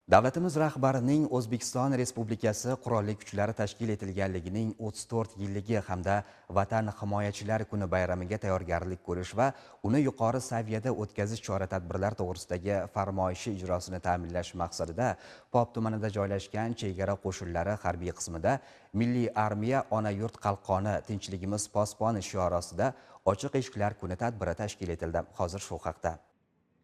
Davlatimiz rahbarining O'zbekiston Respublikasi Qurolli Kuchlari tashkil etilganligining 34 yilligi hamda Vatan himoyachilari kuni bayramiga tayyorgarlik ko'rish va uni yuqori saviyada o'tkazish chora-tadbirlar to'g'risidagi farmoyishi ijrosini ta'minlash maqsadida Pop tumanida joylashgan chegara qo'shinlari harbiy qismida Milliy armiya ona yurt qalqoni tinchligimiz posboni shiori ostida ochiq eshiklar kuni tadbiri tashkil etildi. Hozir shu haqda.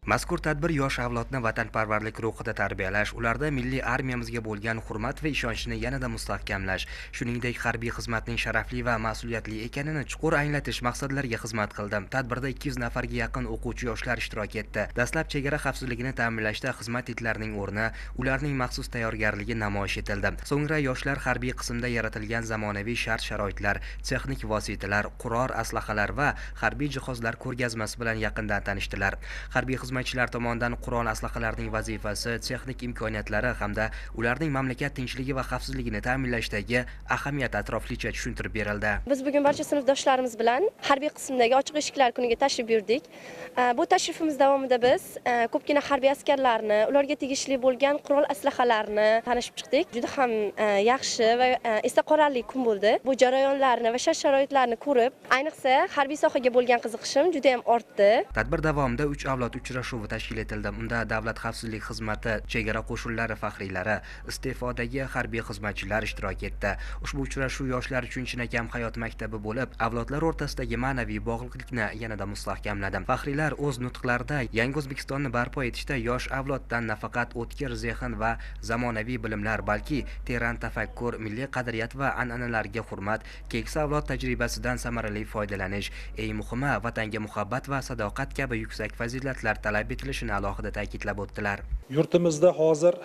Mazkur tadbir yosh avlodni vatanparvarlik ruhida tarbiyalash, ularda milliy armiyamizga bo'lgan hurmat va ishonchni yanada mustahkamlash, shuningdek harbiy xizmatning sharafli va mas'uliyatli ekanini chuqur anglatish maqsadlariga xizmat qildi. Tadbirda 200 nafarga yaqin o'quvchi yoshlar ishtirok etdi. Dastlab chegara xavfsizligini ta'minlashda xizmat itlarining o'rni, ularning maxsus tayyorgarligi namoyish etildi. So'ngra yoshlar harbiy qismda yaratilgan zamonaviy shart-sharoitlar, texnik vositalar, qurol aslahalar va harbiy jihozlar ko'rgazmasi bilan yaqindan tanishdilar. Harbiy xizmatchilar tomonidan qurol aslahalarining vazifasi, texnik imkoniyatlari hamda ularning mamlakat tinchligi va xavfsizligini ta'minlashdagi ahamiyati atroflicha tushuntirib berildi. Biz bugun barcha sinfdoshlarimiz bilan harbiy qismdagi ochiq eshiklar kuniga tashrif buyurdik. Bu tashrifimiz davomida biz ko'pgina harbiy askarlarni, ularga tegishli bo'lgan qurol aslahalarni tanishib chiqdik. Juda ham yaxshi va esda qolarli kun bo'ldi. Bu jarayonlarni va shart-sharoitlarni ko'rib, ayniqsa harbiy sohaga bo'lgan qiziqishim juda ham ortdi. Tadbir davomida 3 avlod uchrashuvi tashkil etildi. Unda Davlat xavfsizlik xizmati, chegara qo'shinlari faxriylari, iste'fodagi harbiy xizmatchilar ishtirok etdi. Ushbu uchrashuv yoshlar uchun chinakam hayot maktabi bo'lib, avlodlar o'rtasidagi ma'naviy bog'liqlikni yanada mustahkamladi. Faxriylar o'z nutqlarida yangi O'zbekistonni barpo etishda yosh avloddan nafaqat o'tkir zehn va zamonaviy bilimlar, balki teran tafakkur, milliy qadriyat va an'analarga hurmat, keksa avlod tajribasidan samarali foydalanish, eng muhimi vatanga muhabbat va sadoqat kabi yuksak fazilatlar talab etilishini alohida ta'kidlab o'tdilar. Yurtimizda hozir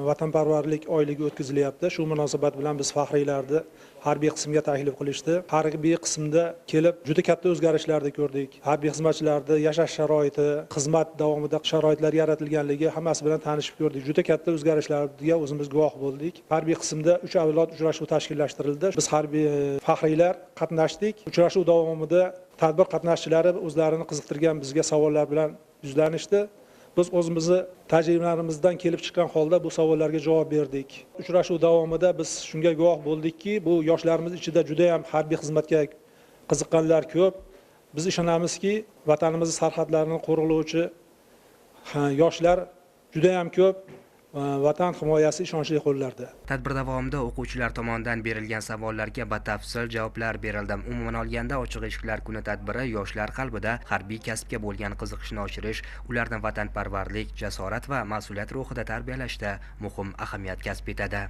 vatanparvarlik oyligi o'tkazilyapti. Shu munosabat bilan biz faxriylarni harbiy qismga taklif qilishdi. Harbiy qismda kelib juda katta o'zgarishlarni ko'rdik. Harbiy xizmatchilarning yashash sharoiti, xizmat davomida sharoitlar yaratilganligi hammasi bilan tanishib ko'rdik. Juda katta o'zgarishlarga o'zimiz guvoh bo'ldik. Harbiy qismda 3 avlod uchrashuvi tashkillashtirildi. Biz harbiy faxriylar qatnashdik. Uchrashuv davomida tadbir qatnashchilari o'zlarini qiziqtirgan bizga savollar bilan yuzlanishdi. Biz o'zimizni tajribalarimizdan kelib chiqqan holda bu savollarga javob berdik. Uchrashuv davomida biz shunga guvoh bo'ldikki, bu yoshlarimiz ichida juda ham harbiy xizmatga qiziqqanlar ko'p. Biz ishonamizki, vatanimiz sarhadlarini qo'riqlovchi yoshlar juda ham ko'p. Vatan himoyasi ishonchli qo'llarda. Tadbir davomida o'quvchilar tomonidan berilgan savollarga batafsil javoblar berildi. Umuman olganda, ochiq eshiklar kuni tadbiri yoshlar qalbida harbiy kasbga bo'lgan qiziqishni oshirish, ularni vatanparvarlik, jasorat va mas'uliyat ruhida tarbiyalashda muhim ahamiyat kasb etadi.